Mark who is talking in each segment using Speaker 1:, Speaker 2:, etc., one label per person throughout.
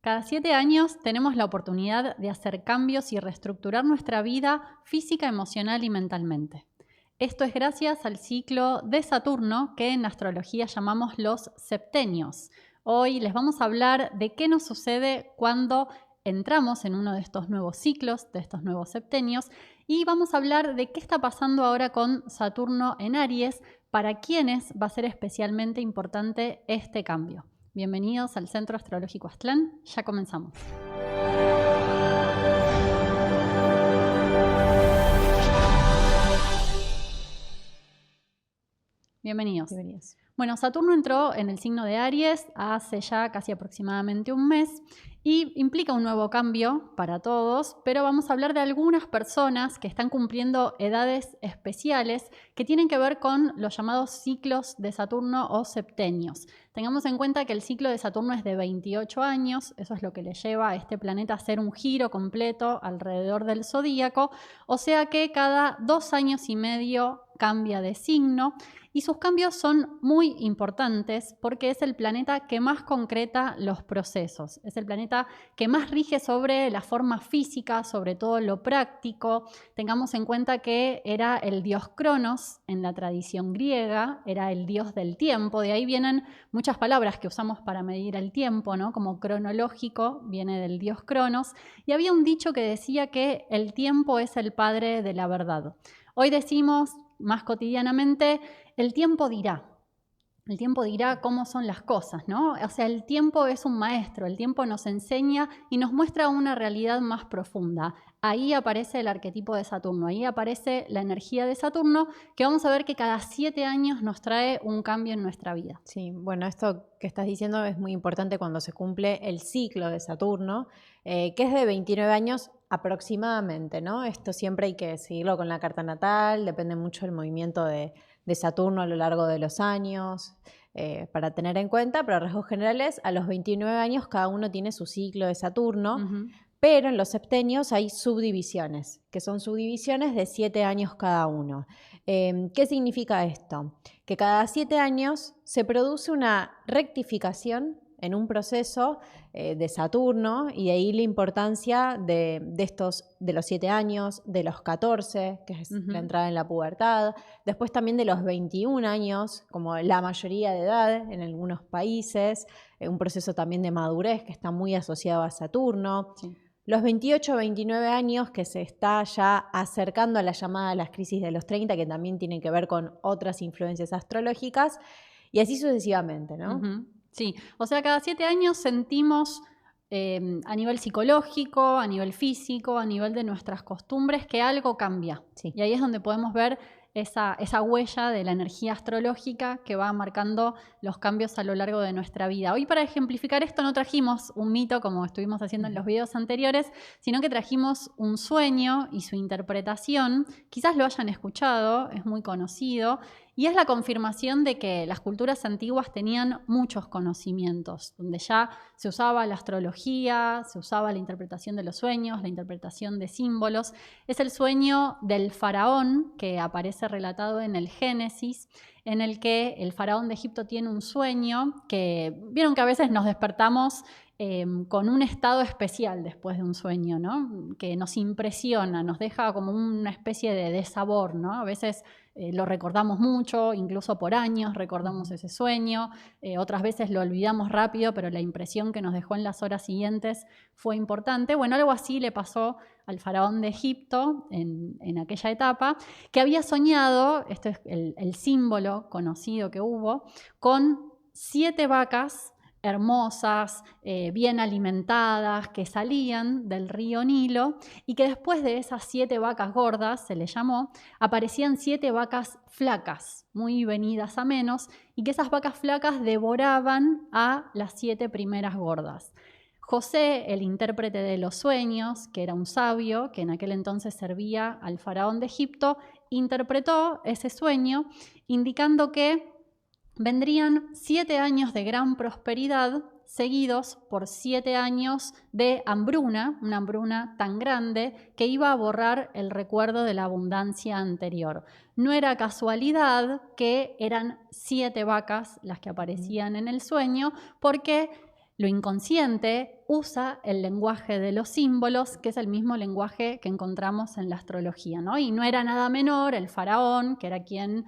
Speaker 1: Cada 7 años tenemos la oportunidad de hacer cambios y reestructurar nuestra vida física, emocional y mentalmente. Esto es gracias al ciclo de Saturno, que en astrología llamamos los septenios. Hoy les vamos a hablar de qué nos sucede cuando entramos en uno de estos nuevos ciclos, de estos nuevos septenios, y vamos a hablar de qué está pasando ahora con Saturno en Aries, para quienes va a ser especialmente importante este cambio. Bienvenidos al Centro Astrológico Aztlán, ya comenzamos. Bienvenidos. Bueno, Saturno entró en el signo de Aries hace ya casi aproximadamente un mes y implica un nuevo cambio para todos, pero vamos a hablar de algunas personas que están cumpliendo edades especiales que tienen que ver con los llamados ciclos de Saturno o septenios. Tengamos en cuenta que el ciclo de Saturno es de 28 años, eso es lo que le lleva a este planeta a hacer un giro completo alrededor del zodíaco, o sea que cada 2 años y medio cambia de signo. Y sus cambios son muy importantes porque es el planeta que más concreta los procesos, es el planeta que más rige sobre la forma física, sobre todo lo práctico. Tengamos en cuenta que era el dios Cronos en la tradición griega, era el dios del tiempo, de ahí vienen muchas palabras que usamos para medir el tiempo, ¿no? Como cronológico, viene del dios Cronos, y había un dicho que decía que el tiempo es el padre de la verdad. Hoy decimos más cotidianamente, el tiempo dirá cómo son las cosas, ¿no? O sea, el tiempo es un maestro, el tiempo nos enseña y nos muestra una realidad más profunda. Ahí aparece el arquetipo de Saturno, ahí aparece la energía de Saturno, que vamos a ver que cada 7 años nos trae un cambio en nuestra vida.
Speaker 2: Sí, bueno, esto que estás diciendo es muy importante cuando se cumple el ciclo de Saturno, que es de 29 años aproximadamente, ¿no? Esto siempre hay que seguirlo con la carta natal, depende mucho del movimiento de Saturno a lo largo de los años, para tener en cuenta, pero a rasgos generales, a los 29 años cada uno tiene su ciclo de Saturno, pero en los septenios hay subdivisiones, que son subdivisiones de 7 años cada uno. ¿Qué significa esto? Que cada 7 años se produce una rectificación en un proceso de Saturno, y de ahí la importancia de los 7 años, de los 14, que es la entrada en la pubertad, después también de los 21 años, como la mayoría de edad en algunos países, un proceso también de madurez que está muy asociado a Saturno. Sí. Los 28 o 29 años, que se está ya acercando a la llamada las crisis de los 30, que también tienen que ver con otras influencias astrológicas, y así sucesivamente, ¿no?
Speaker 1: Sí, o sea, cada 7 años sentimos a nivel psicológico, a nivel físico, a nivel de nuestras costumbres, que algo cambia. Sí. Y ahí es donde podemos ver esa huella de la energía astrológica que va marcando los cambios a lo largo de nuestra vida. Hoy, para ejemplificar esto, no trajimos un mito como estuvimos haciendo en los videos anteriores, sino que trajimos un sueño y su interpretación. Quizás lo hayan escuchado, es muy conocido, y es la confirmación de que las culturas antiguas tenían muchos conocimientos, donde ya se usaba la astrología, se usaba la interpretación de los sueños, la interpretación de símbolos. Es el sueño del faraón que aparece relatado en el Génesis, en el que el faraón de Egipto tiene un sueño que, vieron que a veces nos despertamos con un estado especial después de un sueño, ¿no? Que nos impresiona, nos deja como una especie de sabor, ¿no? A veces lo recordamos mucho, incluso por años recordamos ese sueño, otras veces lo olvidamos rápido, pero la impresión que nos dejó en las horas siguientes fue importante. Bueno, algo así le pasó al faraón de Egipto en aquella etapa, que había soñado, esto es el símbolo conocido que hubo, con 7 vacas hermosas, bien alimentadas, que salían del río Nilo, y que después de esas 7 vacas gordas, se les llamó, aparecían 7 vacas flacas, muy venidas a menos, y que esas vacas flacas devoraban a las 7 primeras gordas. José, el intérprete de los sueños, que era un sabio, que en aquel entonces servía al faraón de Egipto, interpretó ese sueño, indicando que vendrían 7 años de gran prosperidad seguidos por 7 años de hambruna, una hambruna tan grande que iba a borrar el recuerdo de la abundancia anterior. No era casualidad que eran 7 vacas las que aparecían en el sueño, porque lo inconsciente usa el lenguaje de los símbolos, que es el mismo lenguaje que encontramos en la astrología, ¿no? Y no era nada menor el faraón, que era quien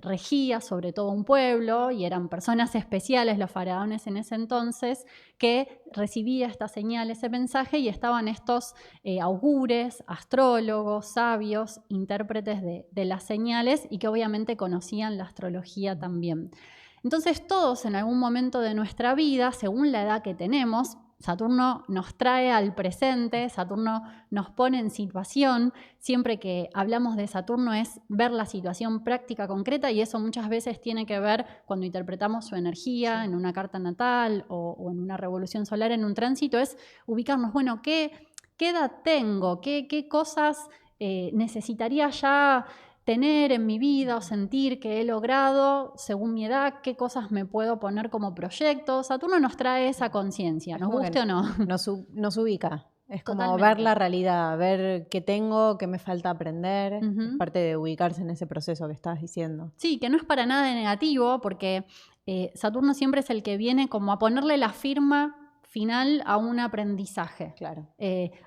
Speaker 1: regía sobre todo un pueblo, y eran personas especiales los faraones en ese entonces, que recibía estas señales, ese mensaje, y estaban estos augures, astrólogos, sabios, intérpretes de las señales, y que obviamente conocían la astrología también. Entonces todos en algún momento de nuestra vida, según la edad que tenemos, Saturno nos trae al presente, Saturno nos pone en situación. Siempre que hablamos de Saturno es ver la situación práctica, concreta, y eso muchas veces tiene que ver cuando interpretamos su energía en una carta natal o en una revolución solar, en un tránsito, es ubicarnos, bueno, ¿qué edad tengo? ¿Qué cosas necesitaría ya tener en mi vida o sentir que he logrado según mi edad? ¿Qué cosas me puedo poner como proyecto? Saturno nos trae esa conciencia, nos guste o no.
Speaker 2: Nos ubica. Es como
Speaker 1: Totalmente.
Speaker 2: ver la realidad, ver qué tengo, qué me falta aprender. Es parte de ubicarse en ese proceso que estabas diciendo.
Speaker 1: Sí, que no es para nada de negativo, porque Saturno siempre es el que viene como a ponerle la firma final a un aprendizaje.
Speaker 2: Claro.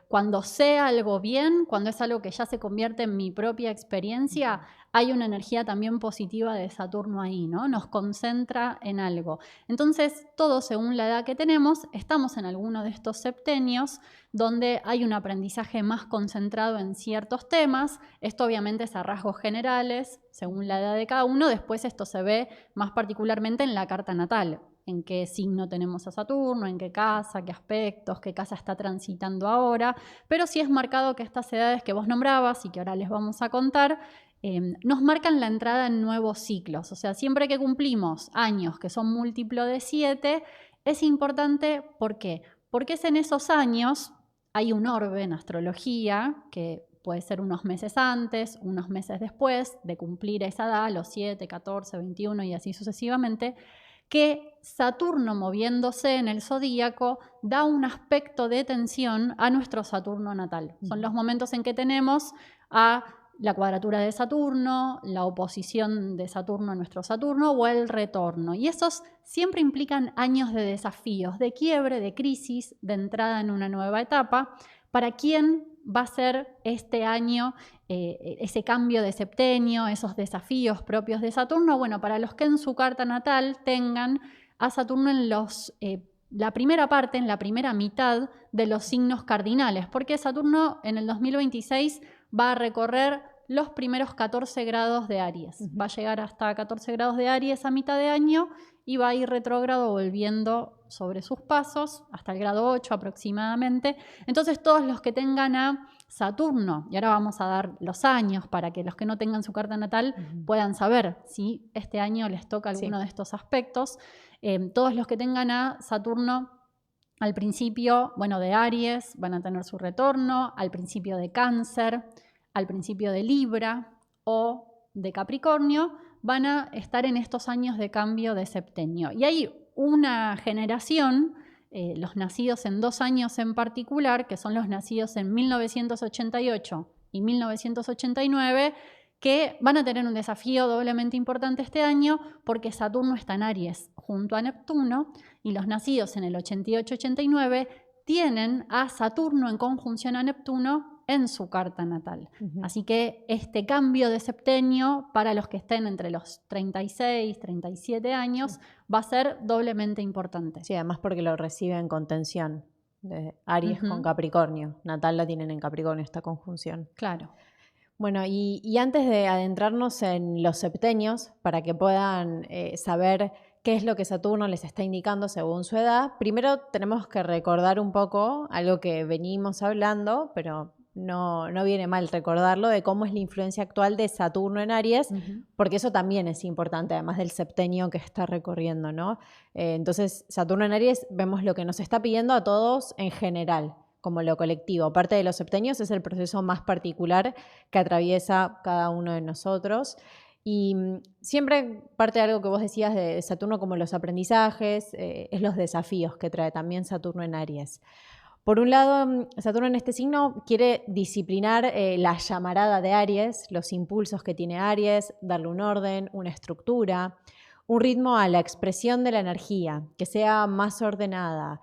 Speaker 1: Cuando sé algo bien, cuando es algo que ya se convierte en mi propia experiencia, hay una energía también positiva de Saturno ahí, ¿no? Nos concentra en algo. Entonces, todos según la edad que tenemos, estamos en alguno de estos septenios donde hay un aprendizaje más concentrado en ciertos temas. Esto obviamente es a rasgos generales, según la edad de cada uno. Después esto se ve más particularmente en la carta natal. En qué signo tenemos a Saturno, en qué casa, qué aspectos, qué casa está transitando ahora. Pero sí es marcado que estas edades que vos nombrabas y que ahora les vamos a contar, nos marcan la entrada en nuevos ciclos. O sea, siempre que cumplimos años que son múltiplo de 7, es importante, ¿por qué? Porque es en esos años, hay un orbe en astrología que puede ser unos meses antes, unos meses después de cumplir esa edad, los 7, 14, 21 y así sucesivamente, que Saturno moviéndose en el zodíaco da un aspecto de tensión a nuestro Saturno natal. Son los momentos en que tenemos a la cuadratura de Saturno, la oposición de Saturno a nuestro Saturno o el retorno. Y esos siempre implican años de desafíos, de quiebre, de crisis, de entrada en una nueva etapa. ¿Para quién va a ser este año ese cambio de septenio, esos desafíos propios de Saturno? Bueno, para los que en su carta natal tengan a Saturno en la primera parte, en la primera mitad de los signos cardinales, porque Saturno en el 2026 va a recorrer los primeros 14 grados de Aries. Va a llegar hasta 14 grados de Aries a mitad de año y va a ir retrógrado volviendo sobre sus pasos hasta el grado 8 aproximadamente. Entonces todos los que tengan a Saturno, y ahora vamos a dar los años para que los que no tengan su carta natal puedan saber si este año les toca alguno de estos aspectos. Todos los que tengan a Saturno al principio, bueno, de Aries van a tener su retorno, al principio de Cáncer, al principio de Libra o de Capricornio, van a estar en estos años de cambio de septenio. Y hay una generación, los nacidos en 2 años en particular, que son los nacidos en 1988 y 1989, que van a tener un desafío doblemente importante este año porque Saturno está en Aries junto a Neptuno, y los nacidos en el 88-89 tienen a Saturno en conjunción a Neptuno en su carta natal. Así que este cambio de septenio para los que estén entre los 36, 37 años va a ser doblemente importante.
Speaker 2: Sí, además porque lo reciben con tensión, de Aries con Capricornio. Natal la tienen en Capricornio esta conjunción.
Speaker 1: Claro.
Speaker 2: Bueno, y antes de adentrarnos en los septenios, para que puedan saber qué es lo que Saturno les está indicando según su edad, primero tenemos que recordar un poco algo que venimos hablando, pero no viene mal recordarlo, de cómo es la influencia actual de Saturno en Aries, porque eso también es importante, además del septenio que está recorriendo, ¿no? Entonces, Saturno en Aries, vemos lo que nos está pidiendo a todos en general, como lo colectivo. Parte de los septenios es el proceso más particular que atraviesa cada uno de nosotros. Y siempre parte de algo que vos decías de Saturno como los aprendizajes, es los desafíos que trae también Saturno en Aries. Por un lado, Saturno en este signo quiere disciplinar la llamarada de Aries, los impulsos que tiene Aries, darle un orden, una estructura, un ritmo a la expresión de la energía, que sea más ordenada,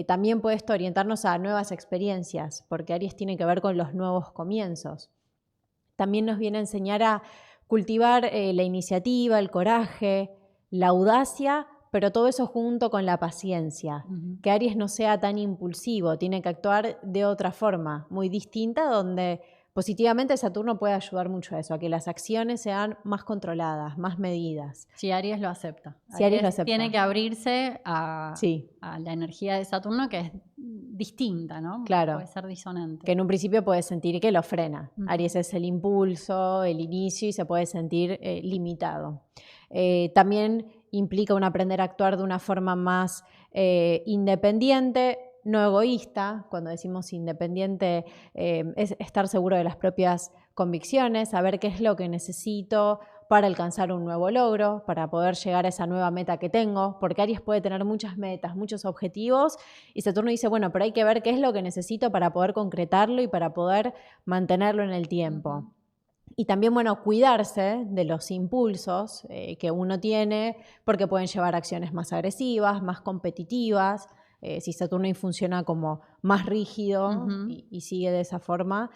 Speaker 2: También puede esto orientarnos a nuevas experiencias, porque Aries tiene que ver con los nuevos comienzos. También nos viene a enseñar a cultivar la iniciativa, el coraje, la audacia, pero todo eso junto con la paciencia. Que Aries no sea tan impulsivo, tiene que actuar de otra forma, muy distinta, donde positivamente Saturno puede ayudar mucho a eso, a que las acciones sean más controladas, más medidas.
Speaker 1: Si Aries lo acepta.
Speaker 2: Si Aries lo acepta.
Speaker 1: Tiene que abrirse a la energía de Saturno, que es distinta, ¿no?
Speaker 2: Claro.
Speaker 1: Puede ser disonante.
Speaker 2: Que en un principio puede sentir que lo frena. Aries es el impulso, el inicio, y se puede sentir limitado. También implica un aprender a actuar de una forma más independiente, no egoísta. Cuando decimos independiente, es estar seguro de las propias convicciones, saber qué es lo que necesito para alcanzar un nuevo logro, para poder llegar a esa nueva meta que tengo, porque Aries puede tener muchas metas, muchos objetivos, y Saturno dice, bueno, pero hay que ver qué es lo que necesito para poder concretarlo y para poder mantenerlo en el tiempo. Y también, bueno, cuidarse de los impulsos que uno tiene, porque pueden llevar a acciones más agresivas, más competitivas. Si Saturno funciona como más rígido y sigue de esa forma,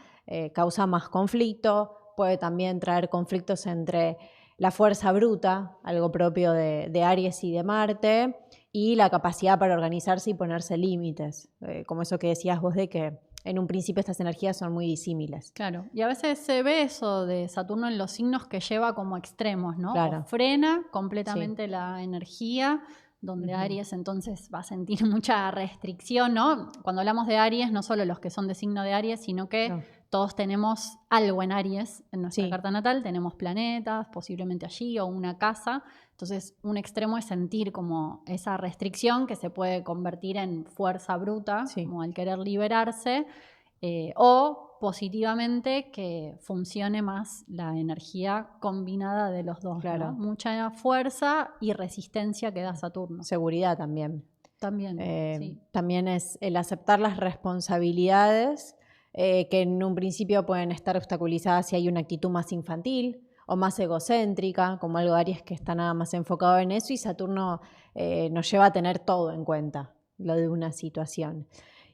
Speaker 2: causa más conflicto. Puede también traer conflictos entre la fuerza bruta, algo propio de Aries y de Marte, y la capacidad para organizarse y ponerse límites, como eso que decías vos de que en un principio estas energías son muy disímiles.
Speaker 1: Claro, y a veces se ve eso de Saturno en los signos que lleva como extremos, ¿no?
Speaker 2: Claro.
Speaker 1: O frena completamente la energía, donde Aries entonces va a sentir mucha restricción, ¿no? Cuando hablamos de Aries, no solo los que son de signo de Aries, sino que todos tenemos algo en Aries en nuestra carta natal, tenemos planetas, posiblemente allí, o una casa. Entonces, un extremo es sentir como esa restricción que se puede convertir en fuerza bruta, como al querer liberarse, o positivamente que funcione más la energía combinada de los dos,
Speaker 2: claro.
Speaker 1: ¿no? Mucha fuerza y resistencia que da Saturno.
Speaker 2: Seguridad también.
Speaker 1: También, sí.
Speaker 2: También es el aceptar las responsabilidades que en un principio pueden estar obstaculizadas si hay una actitud más infantil o más egocéntrica, como algo de Aries que está nada más enfocado en eso, y Saturno nos lleva a tener todo en cuenta, lo de una situación.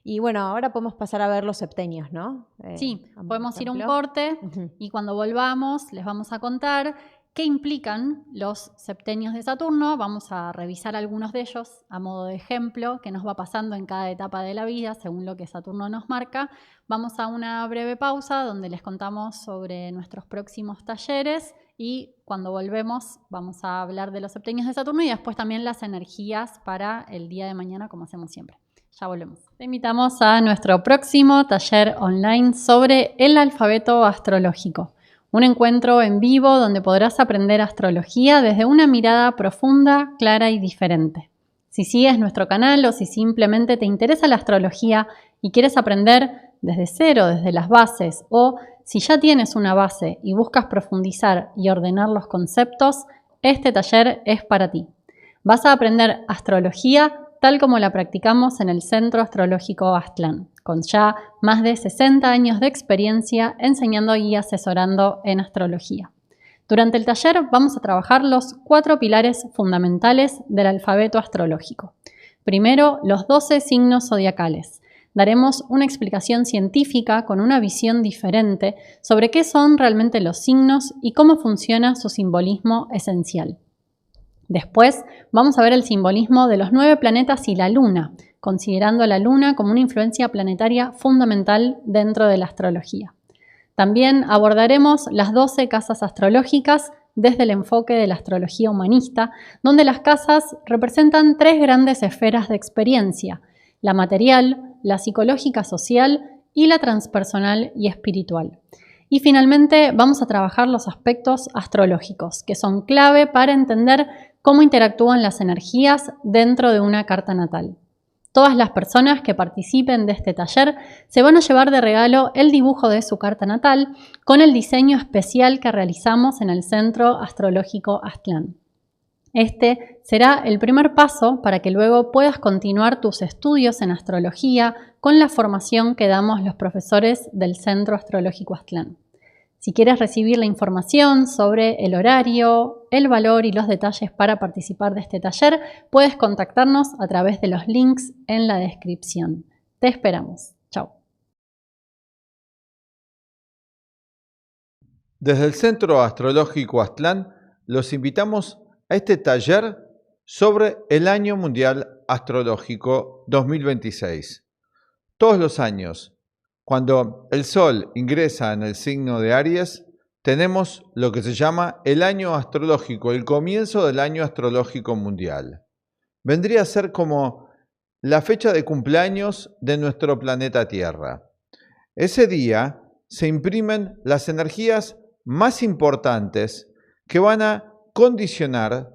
Speaker 2: Y bueno, ahora podemos pasar a ver los septenios, ¿no?
Speaker 1: Sí, podemos ir a un corte y cuando volvamos les vamos a contar qué implican los septenios de Saturno. Vamos a revisar algunos de ellos a modo de ejemplo, qué nos va pasando en cada etapa de la vida según lo que Saturno nos marca. Vamos a una breve pausa donde les contamos sobre nuestros próximos talleres y cuando volvemos vamos a hablar de los septenios de Saturno y después también las energías para el día de mañana, como hacemos siempre. Ya volvemos. Te invitamos a nuestro próximo taller online sobre el alfabeto astrológico. Un encuentro en vivo donde podrás aprender astrología desde una mirada profunda, clara y diferente. Si sigues nuestro canal o si simplemente te interesa la astrología y quieres aprender desde cero, desde las bases, o si ya tienes una base y buscas profundizar y ordenar los conceptos, este taller es para ti. Vas a aprender astrología tal como la practicamos en el Centro Astrológico Aztlán, con ya más de 60 años de experiencia enseñando y asesorando en astrología. Durante el taller vamos a trabajar los 4 pilares fundamentales del alfabeto astrológico. Primero, los 12 signos zodiacales. Daremos una explicación científica con una visión diferente sobre qué son realmente los signos y cómo funciona su simbolismo esencial. Después vamos a ver el simbolismo de los 9 planetas y la Luna, considerando a la Luna como una influencia planetaria fundamental dentro de la astrología. También abordaremos las 12 casas astrológicas desde el enfoque de la astrología humanista, donde las casas representan 3 grandes esferas de experiencia: la material, la psicológica social y la transpersonal y espiritual. Y finalmente vamos a trabajar los aspectos astrológicos, que son clave para entender cómo interactúan las energías dentro de una carta natal. Todas las personas que participen de este taller se van a llevar de regalo el dibujo de su carta natal con el diseño especial que realizamos en el Centro Astrológico Aztlán. Este será el primer paso para que luego puedas continuar tus estudios en astrología con la formación que damos los profesores del Centro Astrológico Aztlán. Si quieres recibir la información sobre el horario, el valor y los detalles para participar de este taller, puedes contactarnos a través de los links en la descripción. Te esperamos. Chao.
Speaker 3: Desde el Centro Astrológico Aztlán los invitamos a este taller sobre el Año Mundial Astrológico 2026. Todos los años, cuando el Sol ingresa en el signo de Aries, tenemos lo que se llama el año astrológico, el comienzo del año astrológico mundial. Vendría a ser como la fecha de cumpleaños de nuestro planeta Tierra. Ese día se imprimen las energías más importantes que van a condicionar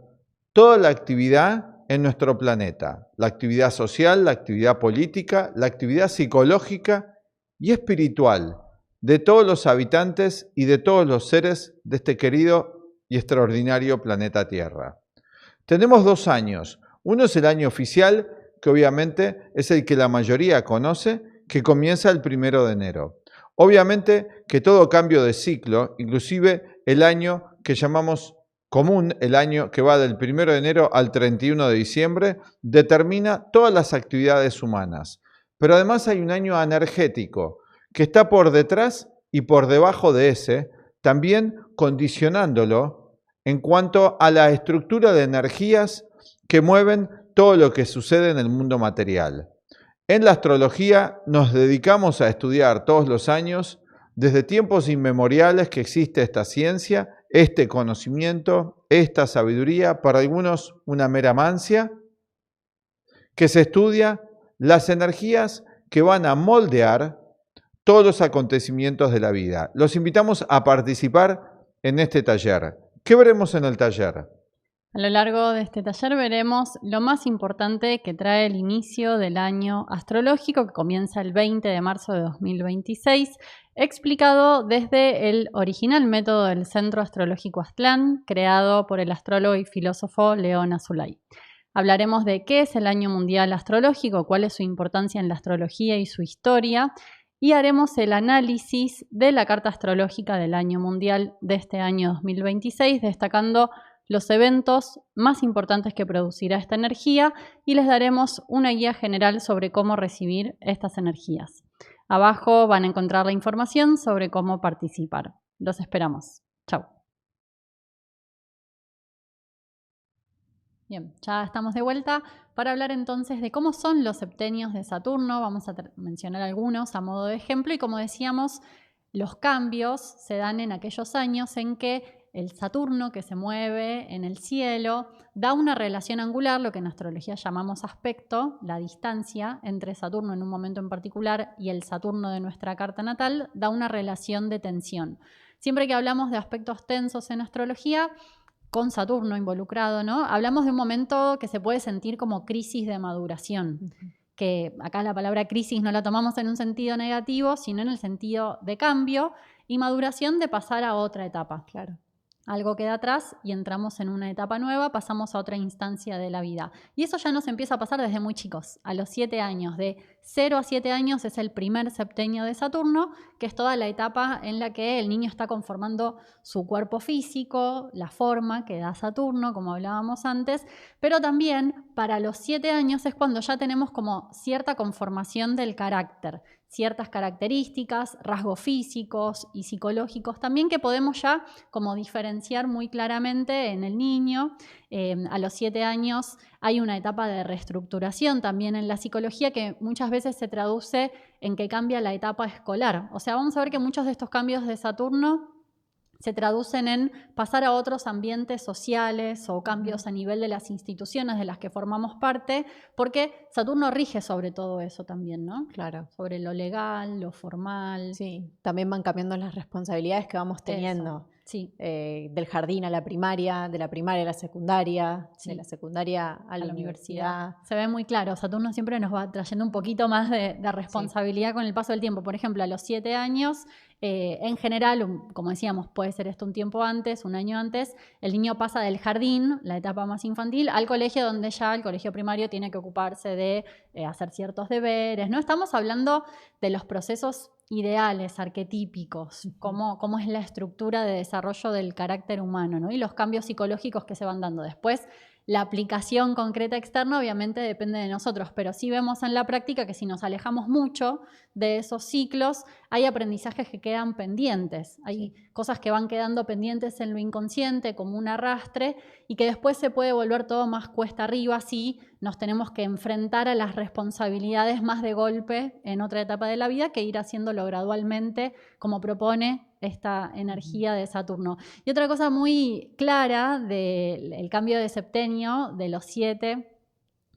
Speaker 3: toda la actividad en nuestro planeta, la actividad social, la actividad política, la actividad psicológica y espiritual de todos los habitantes y de todos los seres de este querido y extraordinario planeta Tierra. Tenemos 2 años. Uno es el año oficial, que obviamente es el que la mayoría conoce, que comienza el 1 de enero. Obviamente que todo cambio de ciclo, inclusive el año que llamamos común, el año que va del 1 de enero al 31 de diciembre, determina todas las actividades humanas. Pero además hay un año energético que está por detrás y por debajo de ese, también condicionándolo en cuanto a la estructura de energías que mueven todo lo que sucede en el mundo material. En la astrología nos dedicamos a estudiar todos los años, desde tiempos inmemoriales que existe esta ciencia, este conocimiento, esta sabiduría, para algunos una mera mancia, que se estudia las energías que van a moldear todos los acontecimientos de la vida. Los invitamos a participar en este taller. ¿Qué veremos en el taller?
Speaker 1: A lo largo de este taller veremos lo más importante que trae el inicio del año astrológico, que comienza el 20 de marzo de 2026, explicado desde el original método del Centro Astrológico Aztlán, creado por el astrólogo y filósofo León Azulay. Hablaremos de qué es el Año Mundial Astrológico, cuál es su importancia en la astrología y su historia, y haremos el análisis de la carta astrológica del Año Mundial de este año 2026, destacando los eventos más importantes que producirá esta energía y les daremos una guía general sobre cómo recibir estas energías. Abajo van a encontrar la información sobre cómo participar. Los esperamos. Chau. Bien, ya estamos de vuelta para hablar entonces de cómo son los septenios de Saturno. Vamos a mencionar algunos a modo de ejemplo y como decíamos, los cambios se dan en aquellos años en que el Saturno que se mueve en el cielo da una relación angular, lo que en astrología llamamos aspecto, la distancia entre Saturno en un momento en particular y el Saturno de nuestra carta natal da una relación de tensión. Siempre que hablamos de aspectos tensos en astrología, con Saturno involucrado, ¿no? Hablamos de un momento que se puede sentir como crisis de maduración, que acá la palabra crisis no la tomamos en un sentido negativo, sino en el sentido de cambio y maduración de pasar a otra etapa. Claro. Algo queda atrás y entramos en una etapa nueva, pasamos a otra instancia de la vida. Y eso ya nos empieza a pasar desde muy chicos, a los 7 años. De 0 a 7 años es el primer septenio de Saturno, que es toda la etapa en la que el niño está conformando su cuerpo físico, la forma que da Saturno, como hablábamos antes, pero también para los 7 años es cuando ya tenemos como cierta conformación del carácter, ciertas características, rasgos físicos y psicológicos también que podemos ya como diferenciar muy claramente en el niño. A los 7 años hay una etapa de reestructuración también en la psicología que muchas veces se traduce en que cambia la etapa escolar. O sea, vamos a ver que muchos de estos cambios de Saturno se traducen en pasar a otros ambientes sociales o cambios a nivel de las instituciones de las que formamos parte, porque Saturno rige sobre todo eso también, ¿no?
Speaker 2: Claro.
Speaker 1: Sobre lo legal, lo formal.
Speaker 2: Sí, también van cambiando las responsabilidades que vamos teniendo.
Speaker 1: Eso. Sí.
Speaker 2: Del jardín a la primaria, de la primaria a la secundaria,
Speaker 1: sí.
Speaker 2: de la secundaria a la universidad.
Speaker 1: Se ve muy claro, Saturno siempre nos va trayendo un poquito más de responsabilidad sí. con el paso del tiempo. Por ejemplo, a los 7 años En general, como decíamos, puede ser esto un tiempo antes, un año antes, el niño pasa del jardín, la etapa más infantil, al colegio, donde ya el colegio primario tiene que ocuparse de hacer ciertos deberes, ¿no? Estamos hablando de los procesos ideales, arquetípicos, cómo es la estructura de desarrollo del carácter humano, ¿no? Y los cambios psicológicos que se van dando después. La aplicación concreta externa obviamente depende de nosotros, pero sí vemos en la práctica que si nos alejamos mucho de esos ciclos, hay aprendizajes que quedan pendientes, hay cosas que van quedando pendientes en lo inconsciente como un arrastre y que después se puede volver todo más cuesta arriba si nos tenemos que enfrentar a las responsabilidades más de golpe en otra etapa de la vida que ir haciéndolo gradualmente como propone esta energía de Saturno. Y otra cosa muy clara del cambio de septenio de los 7,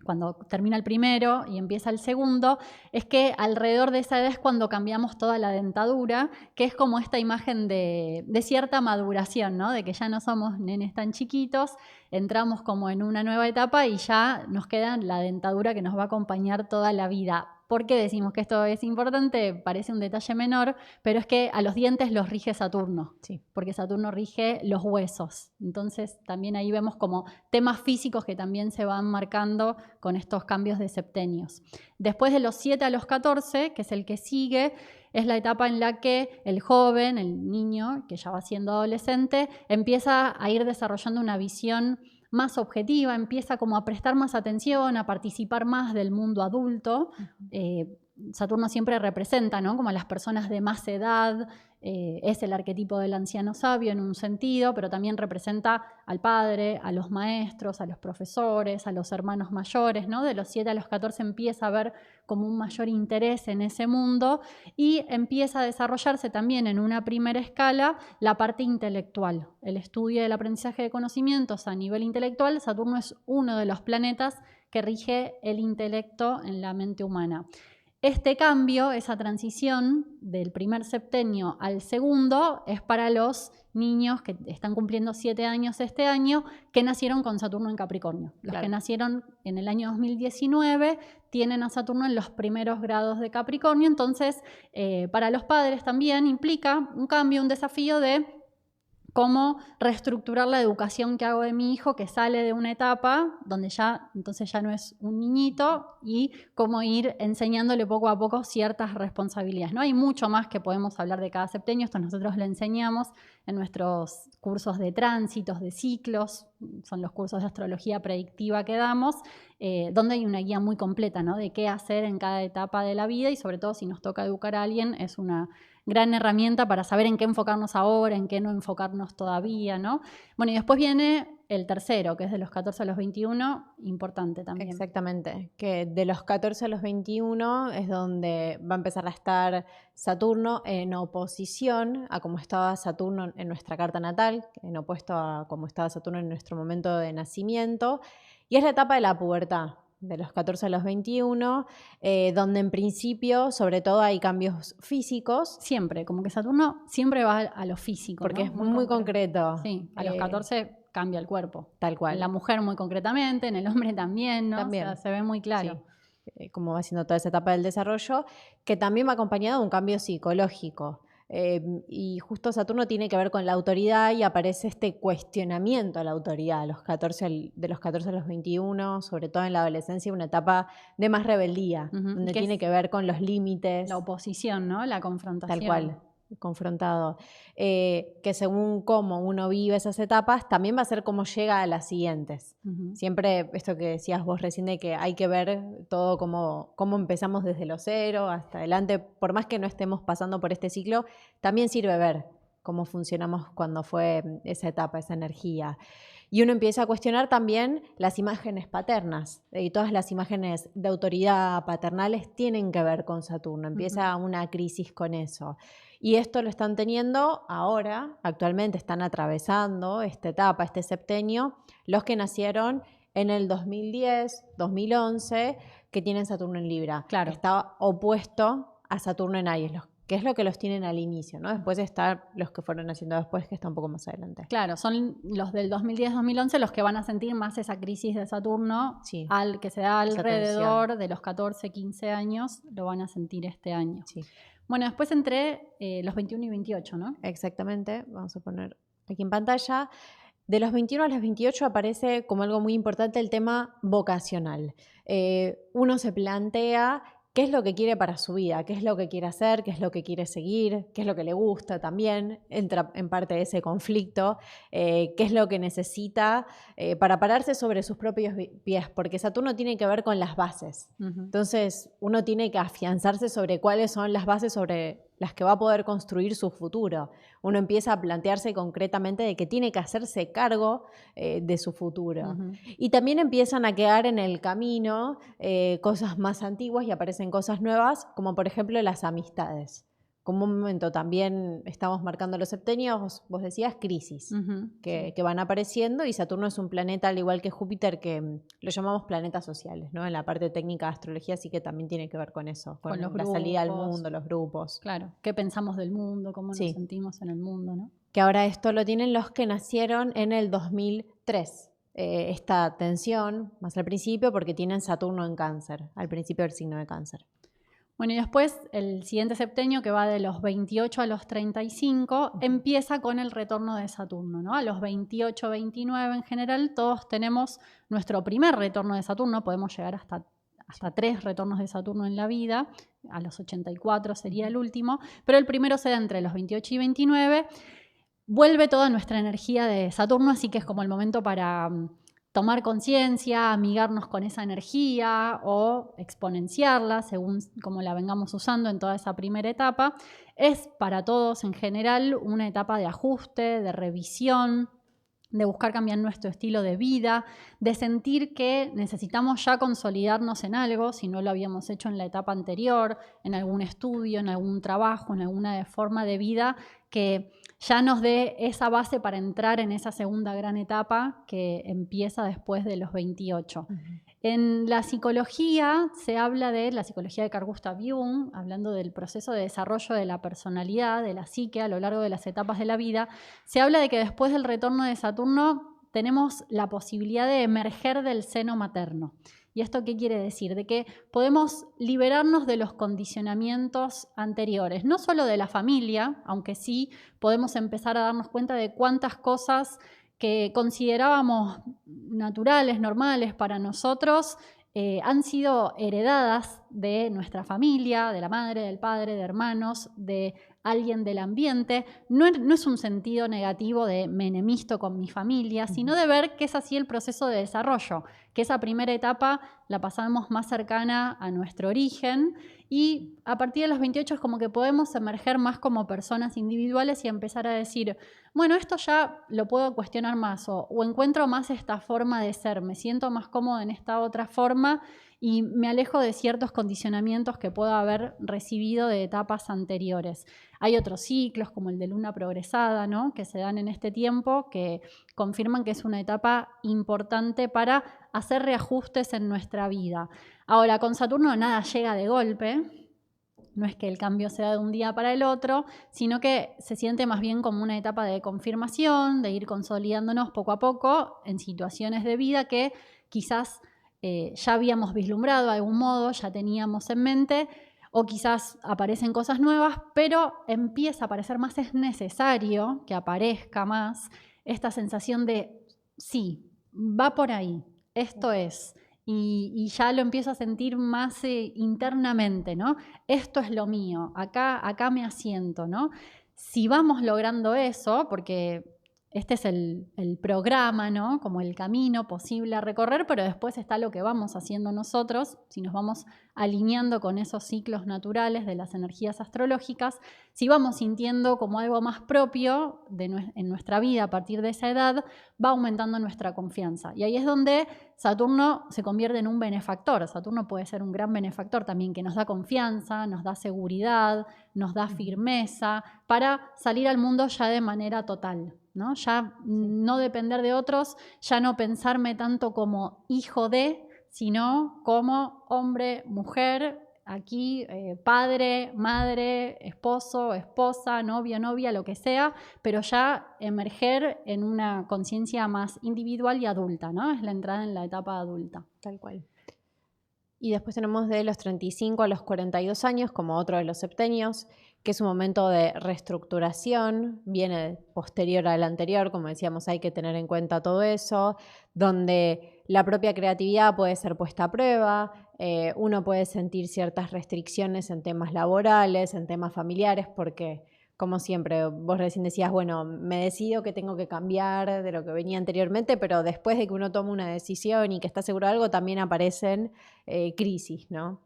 Speaker 1: cuando termina el primero y empieza el segundo, es que alrededor de esa edad es cuando cambiamos toda la dentadura, que es como esta imagen de cierta maduración, ¿no? De que ya no somos nenes tan chiquitos, entramos como en una nueva etapa y ya nos queda la dentadura que nos va a acompañar toda la vida. ¿Por qué decimos que esto es importante? Parece un detalle menor, pero es que a los dientes los rige Saturno, porque Saturno rige los huesos. Entonces también ahí vemos como temas físicos que también se van marcando con estos cambios de septenios. Después de los 7 a los 14, que es el que sigue, es la etapa en la que el joven, el niño, que ya va siendo adolescente, empieza a ir desarrollando una visión más objetiva, empieza como a prestar más atención, a participar más del mundo adulto. Saturno siempre representa, ¿no? Como a las personas de más edad, es el arquetipo del anciano sabio en un sentido, pero también representa al padre, a los maestros, a los profesores, a los hermanos mayores, ¿no? De los 7 a los 14 empieza a haber como un mayor interés en ese mundo y empieza a desarrollarse también en una primera escala la parte intelectual, el estudio del aprendizaje de conocimientos a nivel intelectual. Saturno es uno de los planetas que rige el intelecto en la mente humana. Este cambio, esa transición del primer septenio al segundo, es para los niños que están cumpliendo 7 años este año, que nacieron con Saturno en Capricornio. Los que nacieron en el año 2019 tienen a Saturno en los primeros grados de Capricornio, entonces para los padres también implica un cambio, un desafío de cómo reestructurar la educación que hago de mi hijo que sale de una etapa donde entonces ya no es un niñito y cómo ir enseñándole poco a poco ciertas responsabilidades, ¿no? Hay mucho más que podemos hablar de cada septenio, esto nosotros lo enseñamos en nuestros cursos de tránsitos, de ciclos, son los cursos de astrología predictiva que damos, donde hay una guía muy completa, ¿no? De qué hacer en cada etapa de la vida y sobre todo si nos toca educar a alguien es una gran herramienta para saber en qué enfocarnos ahora, en qué no enfocarnos todavía, ¿no? Bueno, y después viene el tercero, que es de los 14 a los 21, importante también.
Speaker 2: Exactamente, que de los 14 a los 21 es donde va a empezar a estar Saturno en oposición a como estaba Saturno en nuestra carta natal, en opuesto a como estaba Saturno en nuestro momento de nacimiento, y es la etapa de la pubertad. De los 14 a los 21, donde en principio, sobre todo, hay cambios físicos.
Speaker 1: Siempre, como que Saturno siempre va a lo físico.
Speaker 2: Porque, ¿no? Es muy concreto.
Speaker 1: Sí, a los 14 cambia el cuerpo.
Speaker 2: Tal cual.
Speaker 1: En la mujer muy concretamente, en el hombre también, ¿no?
Speaker 2: También.
Speaker 1: O sea, se ve muy claro.
Speaker 2: Sí. Como va siendo toda esa etapa del desarrollo, que también va acompañado de un cambio psicológico. Y justo Saturno tiene que ver con la autoridad y aparece este cuestionamiento a la autoridad de los 14 a los 21, sobre todo en la adolescencia, una etapa de más rebeldía, donde tiene que ver con los límites.
Speaker 1: La oposición, ¿no? La confrontación.
Speaker 2: Tal cual, confrontado. Que según cómo uno vive esas etapas, también va a ser cómo llega a las siguientes. Siempre esto que decías vos recién de que hay que ver todo cómo empezamos desde los 0 hasta adelante, por más que no estemos pasando por este ciclo, también sirve ver cómo funcionamos cuando fue esa etapa, esa energía. Y uno empieza a cuestionar también las imágenes paternas. Y todas las imágenes de autoridad paternales tienen que ver con Saturno. Empieza una crisis con eso. Y esto lo están teniendo ahora, actualmente están atravesando esta etapa, este septenio, los que nacieron en el 2010, 2011, que tienen Saturno en Libra.
Speaker 1: Claro.
Speaker 2: Está opuesto a Saturno en Aries. Los que es lo que los tienen al inicio, ¿no? Después están los que fueron haciendo después, que está un poco más adelante.
Speaker 1: Claro, son los del 2010-2011 los que van a sentir más esa crisis de Saturno,
Speaker 2: Sí.
Speaker 1: que se da
Speaker 2: Esa
Speaker 1: alrededor
Speaker 2: tensión.
Speaker 1: de los 14, 15 años, lo van a sentir este año.
Speaker 2: Sí.
Speaker 1: Bueno, después entre los 21 y 28, ¿no?
Speaker 2: Exactamente, vamos a poner aquí en pantalla. De los 21 a los 28 aparece como algo muy importante el tema vocacional. Uno se plantea qué es lo que quiere para su vida, qué es lo que quiere hacer, qué es lo que quiere seguir, qué es lo que le gusta también, entra en parte de ese conflicto, qué es lo que necesita para pararse sobre sus propios pies, porque Saturno tiene que ver con las bases. Entonces, uno tiene que afianzarse sobre cuáles son las bases sobre las que va a poder construir su futuro. Uno empieza a plantearse concretamente de que tiene que hacerse cargo de su futuro. Y también empiezan a quedar en el camino cosas más antiguas y aparecen cosas nuevas, como por ejemplo las amistades. Como un momento también estamos marcando los septenios, vos decías crisis, que van apareciendo, y Saturno es un planeta, al igual que Júpiter, que lo llamamos planetas sociales, ¿no? En la parte técnica de astrología sí que también tiene que ver con eso, con la salida al mundo, los grupos.
Speaker 1: Claro, qué pensamos del mundo, cómo nos sentimos en el mundo, ¿no?
Speaker 2: Que ahora esto lo tienen los que nacieron en el 2003. Esta tensión, más al principio, porque tienen Saturno en Cáncer, al principio del signo de Cáncer.
Speaker 1: Bueno, y después el siguiente septenio, que va de los 28 a los 35, empieza con el retorno de Saturno, ¿no? A los 28, 29 en general, todos tenemos nuestro primer retorno de Saturno, podemos llegar hasta 3 retornos de Saturno en la vida, a los 84 sería el último, pero el primero se da entre los 28 y 29, vuelve toda nuestra energía de Saturno, así que es como el momento para tomar conciencia, amigarnos con esa energía o exponenciarla según como la vengamos usando en toda esa primera etapa. Es para todos en general una etapa de ajuste, de revisión, de buscar cambiar nuestro estilo de vida, de sentir que necesitamos ya consolidarnos en algo, si no lo habíamos hecho en la etapa anterior, en algún estudio, en algún trabajo, en alguna forma de vida que ya nos dé esa base para entrar en esa segunda gran etapa que empieza después de los 28. En la psicología se habla de la psicología de Carl Gustav Jung, hablando del proceso de desarrollo de la personalidad, de la psique a lo largo de las etapas de la vida. Se habla de que después del retorno de Saturno tenemos la posibilidad de emerger del seno materno. ¿Y esto qué quiere decir? De que podemos liberarnos de los condicionamientos anteriores, no solo de la familia, aunque sí podemos empezar a darnos cuenta de cuántas cosas que considerábamos naturales, normales para nosotros, han sido heredadas de nuestra familia, de la madre, del padre, de hermanos, de alguien del ambiente. No es un sentido negativo de me enemisto con mi familia, sino de ver que es así el proceso de desarrollo, que esa primera etapa la pasamos más cercana a nuestro origen y a partir de los 28 es como que podemos emerger más como personas individuales y empezar a decir, bueno, esto ya lo puedo cuestionar más o encuentro más esta forma de ser, me siento más cómodo en esta otra forma y me alejo de ciertos condicionamientos que puedo haber recibido de etapas anteriores. Hay otros ciclos, como el de luna progresada, ¿no?, que se dan en este tiempo, que confirman que es una etapa importante para hacer reajustes en nuestra vida. Ahora, con Saturno nada llega de golpe, no es que el cambio sea de un día para el otro, sino que se siente más bien como una etapa de confirmación, de ir consolidándonos poco a poco en situaciones de vida que quizás ya habíamos vislumbrado de algún modo, ya teníamos en mente, o quizás aparecen cosas nuevas, pero empieza a parecer más, es necesario que aparezca más esta sensación de, sí, va por ahí, esto es, y ya lo empiezo a sentir más internamente, ¿no? Esto es lo mío, acá me asiento, ¿no? Si vamos logrando eso, porque este es el programa, ¿no?, como el camino posible a recorrer, pero después está lo que vamos haciendo nosotros, si nos vamos alineando con esos ciclos naturales de las energías astrológicas, si vamos sintiendo como algo más propio en nuestra vida a partir de esa edad, va aumentando nuestra confianza. Y ahí es donde Saturno se convierte en un benefactor. Saturno puede ser un gran benefactor también, que nos da confianza, nos da seguridad, nos da firmeza para salir al mundo ya de manera total, ¿no? Ya no depender de otros, ya no pensarme tanto como hijo de, sino como hombre, mujer, aquí padre, madre, esposo, esposa, novio, novia, lo que sea, pero ya emerger en una conciencia más individual y adulta, ¿no? Es la entrada en la etapa adulta.
Speaker 2: Tal cual. Y después tenemos de los 35 a los 42 años como otro de los septenios, que es un momento de reestructuración, viene posterior al anterior, como decíamos, hay que tener en cuenta todo eso, donde la propia creatividad puede ser puesta a prueba, uno puede sentir ciertas restricciones en temas laborales, en temas familiares, porque como siempre, vos recién decías, bueno, me decido que tengo que cambiar de lo que venía anteriormente, pero después de que uno toma una decisión y que está seguro de algo, también aparecen crisis, ¿no?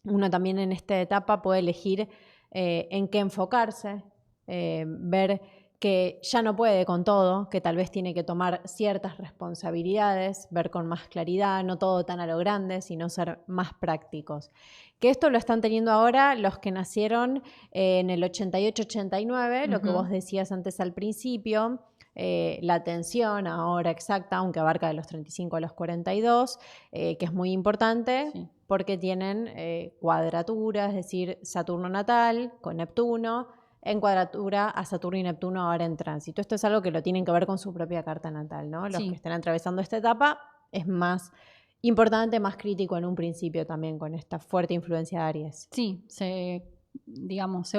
Speaker 2: Uno también en esta etapa puede elegir en qué enfocarse, ver que ya no puede con todo, que tal vez tiene que tomar ciertas responsabilidades, ver con más claridad, no todo tan a lo grande, sino ser más prácticos. Que esto lo están teniendo ahora los que nacieron en el 88-89, lo que vos decías antes al principio, la atención ahora exacta, aunque abarca de los 35 a los 42, que es muy importante, sí, porque tienen cuadratura, es decir, Saturno natal con Neptuno, en cuadratura a Saturno y Neptuno ahora en tránsito. Esto es algo que lo tienen que ver con su propia carta natal, ¿no? Los que estén atravesando esta etapa es más importante, más crítico en un principio también con esta fuerte influencia de Aries.
Speaker 1: Sí, se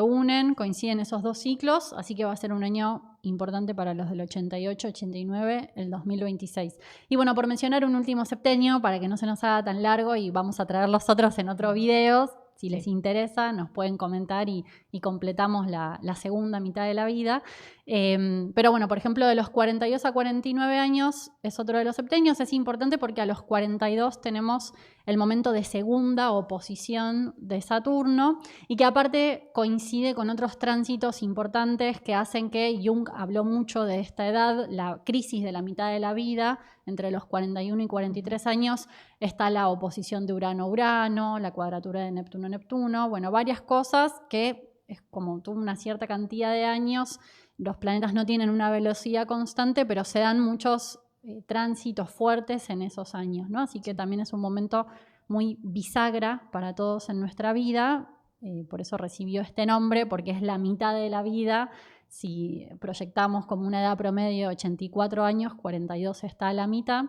Speaker 1: unen, coinciden esos dos ciclos, así que va a ser un año importante para los del 88, 89, el 2026. Y bueno, por mencionar un último septenio, para que no se nos haga tan largo y vamos a traer los otros en otros videos. Si les interesa, nos pueden comentar y completamos la segunda mitad de la vida. Pero bueno, por ejemplo, de los 42 a 49 años es otro de los septenios. Es importante porque a los 42 tenemos el momento de segunda oposición de Saturno y que aparte coincide con otros tránsitos importantes que hacen que Jung habló mucho de esta edad, la crisis de la mitad de la vida. Entre los 41 y 43 años está la oposición de Urano-Urano, la cuadratura de Neptuno-Neptuno, bueno, varias cosas que es como tuvo una cierta cantidad de años, los planetas no tienen una velocidad constante, pero se dan muchos tránsitos fuertes en esos años, ¿no? Así que también es un momento muy bisagra para todos en nuestra vida, por eso recibió este nombre, porque es la mitad de la vida. Si proyectamos como una edad promedio de 84 años, 42 está a la mitad.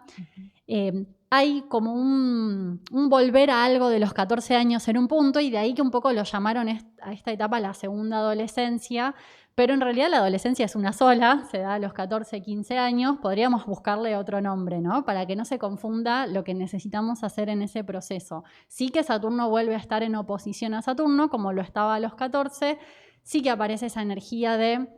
Speaker 1: Hay como un volver a algo de los 14 años en un punto, y de ahí que un poco lo llamaron a esta etapa la segunda adolescencia, pero en realidad la adolescencia es una sola, se da a los 14, 15 años, podríamos buscarle otro nombre, ¿no? Para que no se confunda lo que necesitamos hacer en ese proceso. Sí que Saturno vuelve a estar en oposición a Saturno, como lo estaba a los 14, sí que aparece esa energía de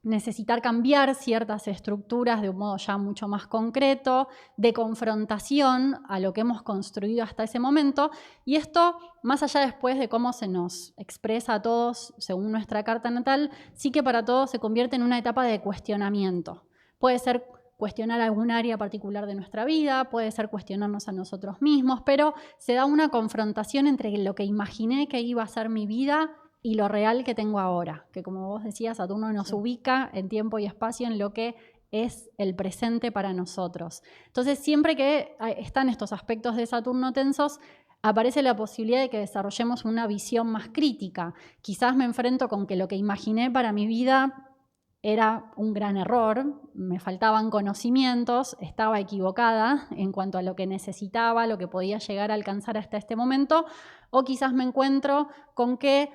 Speaker 1: necesitar cambiar ciertas estructuras de un modo ya mucho más concreto, de confrontación a lo que hemos construido hasta ese momento. Y esto, más allá después de cómo se nos expresa a todos según nuestra carta natal, sí que para todos se convierte en una etapa de cuestionamiento. Puede ser cuestionar algún área particular de nuestra vida, puede ser cuestionarnos a nosotros mismos, pero se da una confrontación entre lo que imaginé que iba a ser mi vida y lo real que tengo ahora, que como vos decías, Saturno nos ubica en tiempo y espacio en lo que es el presente para nosotros. Entonces, siempre que están estos aspectos de Saturno tensos, aparece la posibilidad de que desarrollemos una visión más crítica. Quizás me enfrento con que lo que imaginé para mi vida era un gran error, me faltaban conocimientos, estaba equivocada en cuanto a lo que necesitaba, lo que podía llegar a alcanzar hasta este momento, o quizás me encuentro con que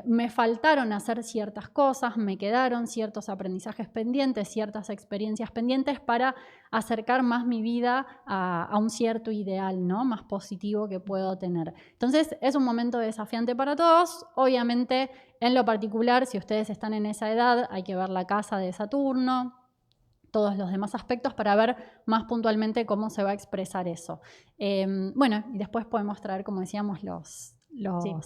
Speaker 1: me faltaron hacer ciertas cosas, me quedaron ciertos aprendizajes pendientes, ciertas experiencias pendientes para acercar más mi vida a un cierto ideal, ¿no? Más positivo que puedo tener. Entonces es un momento desafiante para todos. Obviamente, en lo particular, si ustedes están en esa edad, hay que ver la casa de Saturno, todos los demás aspectos para ver más puntualmente cómo se va a expresar eso. Bueno, y después podemos traer, como decíamos, los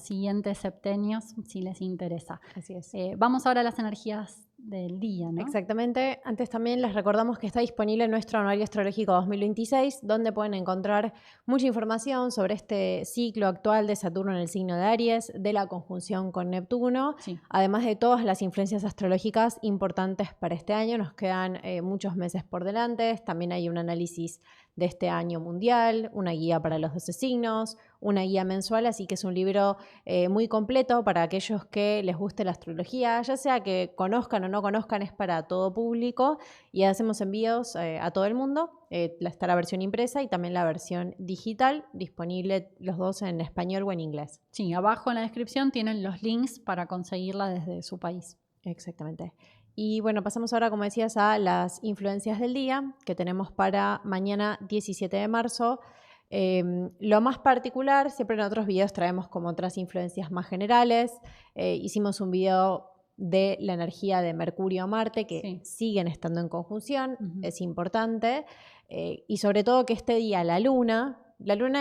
Speaker 1: siguientes septenios, si les interesa.
Speaker 2: Así es.
Speaker 1: Vamos ahora a las energías del día, ¿no?
Speaker 2: Exactamente. Antes también les recordamos que está disponible nuestro anuario astrológico 2026, donde pueden encontrar mucha información sobre este ciclo actual de Saturno en el signo de Aries, de la conjunción con Neptuno, además de todas las influencias astrológicas importantes para este año. Nos quedan muchos meses por delante. También hay un análisis de este año mundial, una guía para los 12 signos, una guía mensual, así que es un libro muy completo para aquellos que les guste la astrología, ya sea que conozcan o no conozcan, es para todo público y hacemos envíos a todo el mundo. Está la versión impresa y también la versión digital, disponible los dos en español o en inglés.
Speaker 1: Sí, abajo en la descripción tienen los links para conseguirla desde su país.
Speaker 2: Exactamente. Y bueno, pasamos ahora, como decías, a las influencias del día que tenemos para mañana 17 de marzo. Lo más particular, siempre en otros videos traemos como otras influencias más generales. Hicimos un video de la energía de Mercurio-Marte, que siguen estando en conjunción, es importante. Y sobre todo que este día la luna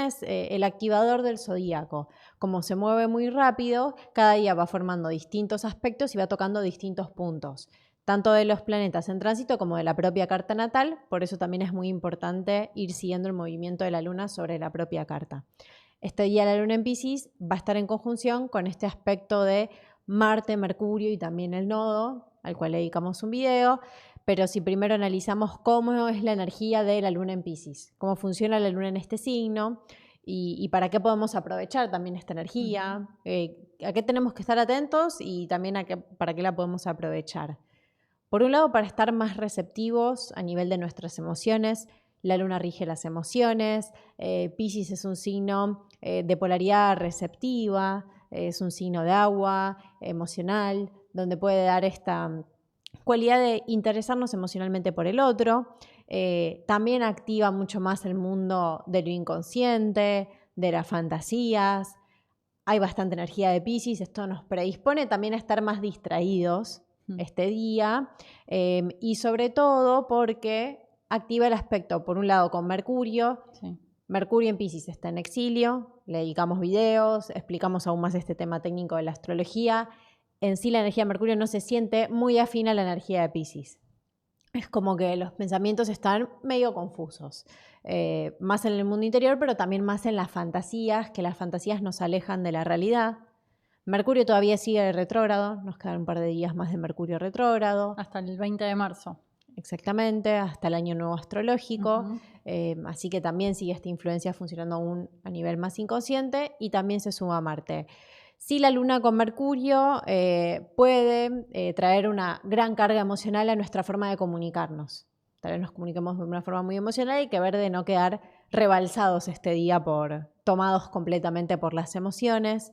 Speaker 2: es el activador del zodíaco. Como se mueve muy rápido, cada día va formando distintos aspectos y va tocando distintos puntos, tanto de los planetas en tránsito como de la propia carta natal. Por eso también es muy importante ir siguiendo el movimiento de la luna sobre la propia carta. Este día la luna en Piscis va a estar en conjunción con este aspecto de Marte, Mercurio y también el nodo, al cual le dedicamos un video. Pero si primero analizamos cómo es la energía de la luna en Piscis, cómo funciona la luna en este signo y para qué podemos aprovechar también esta energía, a qué tenemos que estar atentos y también para qué la podemos aprovechar. Por un lado, para estar más receptivos a nivel de nuestras emociones. La luna rige las emociones. Piscis es un signo de polaridad receptiva, es un signo de agua, emocional, donde puede dar esta cualidad de interesarnos emocionalmente por el otro. También activa mucho más el mundo de lo inconsciente, de las fantasías. Hay bastante energía de Piscis, esto nos predispone también a estar más distraídos este día, y sobre todo porque activa el aspecto, por un lado, con Mercurio. Mercurio en Piscis está en exilio, le dedicamos videos, explicamos aún más este tema técnico de la astrología. En sí la energía de Mercurio no se siente muy afín a la energía de Piscis. Es como que los pensamientos están medio confusos, más en el mundo interior, pero también más en las fantasías, que las fantasías nos alejan de la realidad. Mercurio todavía sigue retrógrado, nos quedan un par de días más de Mercurio retrógrado.
Speaker 1: Hasta el 20 de marzo.
Speaker 2: Exactamente, hasta el año nuevo astrológico, así que también sigue esta influencia funcionando aún a nivel más inconsciente y también se suma a Marte. Sí, la luna con Mercurio puede traer una gran carga emocional a nuestra forma de comunicarnos. Tal vez nos comuniquemos de una forma muy emocional y hay que ver de no quedar rebalsados este día tomados completamente por las emociones.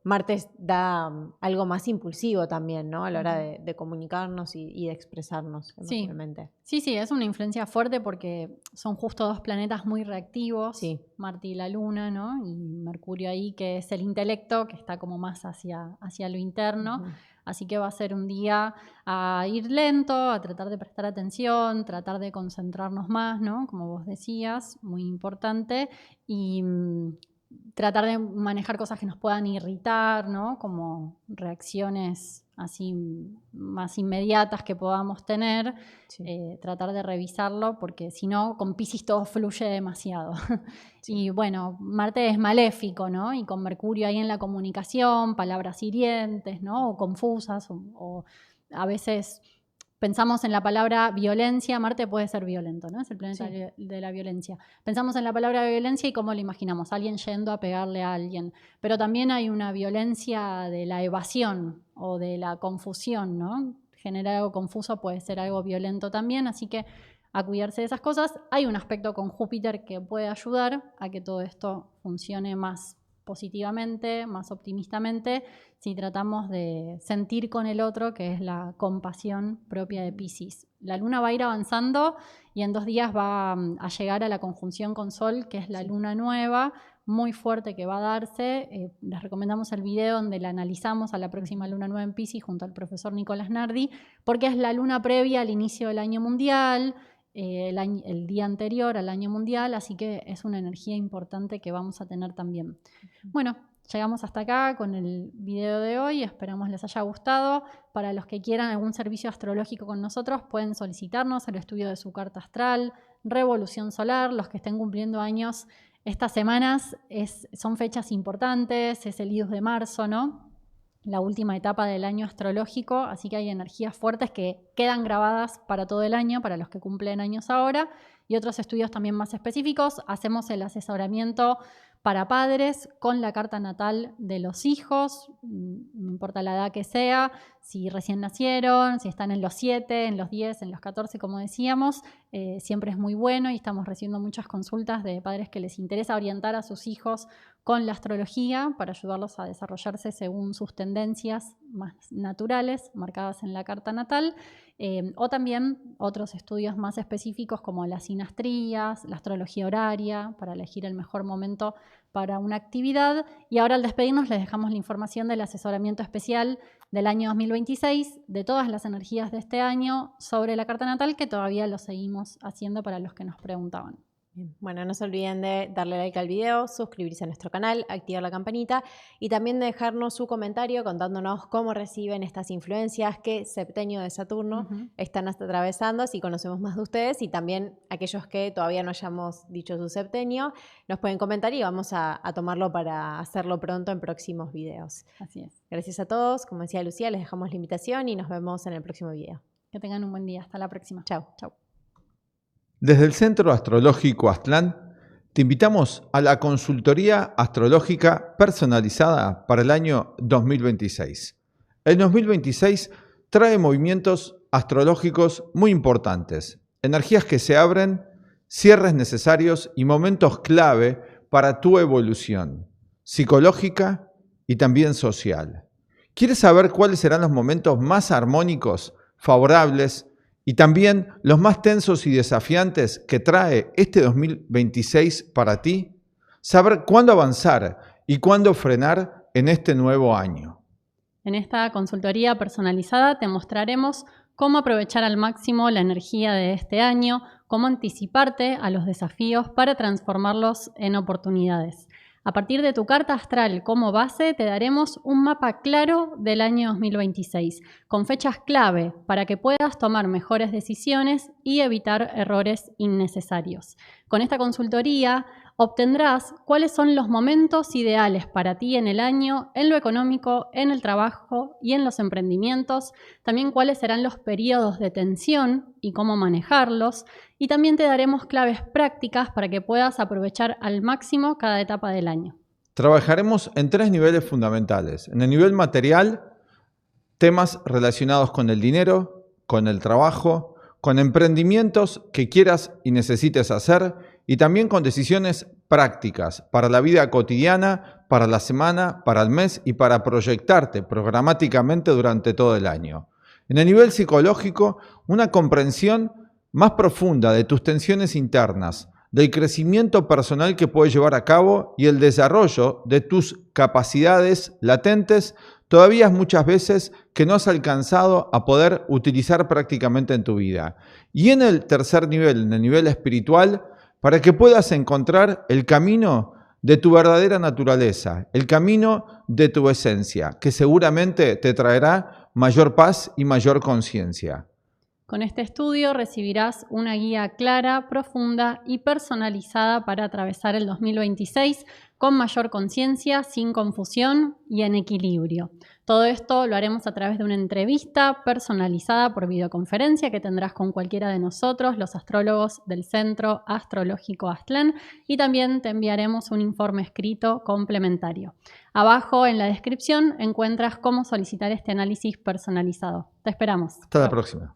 Speaker 2: Marte da algo más impulsivo también, ¿no? A la hora de comunicarnos y de expresarnos emocionalmente.
Speaker 1: Sí, es una influencia fuerte porque son justo dos planetas muy reactivos, Marte y la Luna, ¿no? Y Mercurio ahí, que es el intelecto, que está como más hacia lo interno. Así que va a ser un día a ir lento, a tratar de prestar atención, tratar de concentrarnos más, ¿no? Como vos decías, muy importante. Y tratar de manejar cosas que nos puedan irritar, ¿no? Como reacciones así más inmediatas que podamos tener, tratar de revisarlo, porque si no, con Piscis todo fluye demasiado. Y bueno, Marte es maléfico, ¿no? Y con Mercurio ahí en la comunicación, palabras hirientes, ¿no? O confusas, o a veces pensamos en la palabra violencia. Marte puede ser violento, ¿no? Es el planeta de la violencia. Pensamos en la palabra violencia y cómo lo imaginamos, alguien yendo a pegarle a alguien. Pero también hay una violencia de la evasión o de la confusión, ¿no? Generar algo confuso puede ser algo violento también, así que a cuidarse de esas cosas. Hay un aspecto con Júpiter que puede ayudar a que todo esto funcione más positivamente, más optimistamente, si tratamos de sentir con el otro, que es la compasión propia de Piscis. La luna va a ir avanzando y en 2 días va a llegar a la conjunción con Sol, que es la luna nueva, muy fuerte que va a darse. Les recomendamos el video donde la analizamos a la próxima luna nueva en Piscis junto al profesor Nicolás Nardi, porque es la luna previa al inicio del año mundial, el día anterior al año mundial, así que es una energía importante que vamos a tener también. Bueno, llegamos hasta acá con el video de hoy, esperamos les haya gustado. Para los que quieran algún servicio astrológico con nosotros, pueden solicitarnos el estudio de su carta astral, revolución solar. Los que estén cumpliendo años estas semanas son fechas importantes, es el IDUS de marzo, ¿no? La última etapa del año astrológico, así que hay energías fuertes que quedan grabadas para todo el año, para los que cumplen años ahora, y otros estudios también más específicos. Hacemos el asesoramiento para padres con la carta natal de los hijos, no importa la edad que sea, si recién nacieron, si están en los 7, en los 10, en los 14, como decíamos, siempre es muy bueno y estamos recibiendo muchas consultas de padres que les interesa orientar a sus hijos con la astrología para ayudarlos a desarrollarse según sus tendencias más naturales marcadas en la carta natal, o también otros estudios más específicos como las sinastrías, la astrología horaria para elegir el mejor momento para una actividad. Y ahora al despedirnos les dejamos la información del asesoramiento especial del año 2026, de todas las energías de este año sobre la carta natal, que todavía lo seguimos haciendo para los que nos preguntaban.
Speaker 2: Bien. Bueno, no se olviden de darle like al video, suscribirse a nuestro canal, activar la campanita y también de dejarnos su comentario contándonos cómo reciben estas influencias, qué septenio de Saturno están atravesando, si conocemos más de ustedes, y también aquellos que todavía no hayamos dicho su septenio, nos pueden comentar y vamos a tomarlo para hacerlo pronto en próximos videos.
Speaker 1: Así es.
Speaker 2: Gracias a todos. Como decía Lucía, les dejamos la invitación y nos vemos en el próximo video.
Speaker 1: Que tengan un buen día. Hasta la próxima.
Speaker 2: Chau.
Speaker 1: Chau.
Speaker 3: Desde el Centro Astrológico Aztlán, te invitamos a la consultoría astrológica personalizada para el año 2026. El 2026 trae movimientos astrológicos muy importantes, energías que se abren, cierres necesarios y momentos clave para tu evolución psicológica y también social. ¿Quieres saber cuáles serán los momentos más armónicos, favorables y también los más tensos y desafiantes que trae este 2026 para ti? Saber cuándo avanzar y cuándo frenar en este nuevo año.
Speaker 1: En esta consultoría personalizada te mostraremos cómo aprovechar al máximo la energía de este año, cómo anticiparte a los desafíos para transformarlos en oportunidades. A partir de tu carta astral como base, te daremos un mapa claro del año 2026, con fechas clave para que puedas tomar mejores decisiones y evitar errores innecesarios. Con esta consultoría obtendrás cuáles son los momentos ideales para ti en el año, en lo económico, en el trabajo y en los emprendimientos, también cuáles serán los periodos de tensión y cómo manejarlos, y también te daremos claves prácticas para que puedas aprovechar al máximo cada etapa del año.
Speaker 3: Trabajaremos en 3 niveles fundamentales. En el nivel material, temas relacionados con el dinero, con el trabajo, con emprendimientos que quieras y necesites hacer, y también con decisiones prácticas para la vida cotidiana, para la semana, para el mes y para proyectarte programáticamente durante todo el año. En el nivel psicológico, una comprensión más profunda de tus tensiones internas, del crecimiento personal que puedes llevar a cabo y el desarrollo de tus capacidades latentes, todavía muchas veces que no has alcanzado a poder utilizar prácticamente en tu vida. Y en el tercer nivel, en el nivel espiritual, para que puedas encontrar el camino de tu verdadera naturaleza, el camino de tu esencia, que seguramente te traerá mayor paz y mayor conciencia.
Speaker 1: Con este estudio recibirás una guía clara, profunda y personalizada para atravesar el 2026 con mayor conciencia, sin confusión y en equilibrio. Todo esto lo haremos a través de una entrevista personalizada por videoconferencia que tendrás con cualquiera de nosotros, los astrólogos del Centro Astrológico Aztlán, y también te enviaremos un informe escrito complementario. Abajo en la descripción encuentras cómo solicitar este análisis personalizado. Te esperamos.
Speaker 3: Hasta la próxima.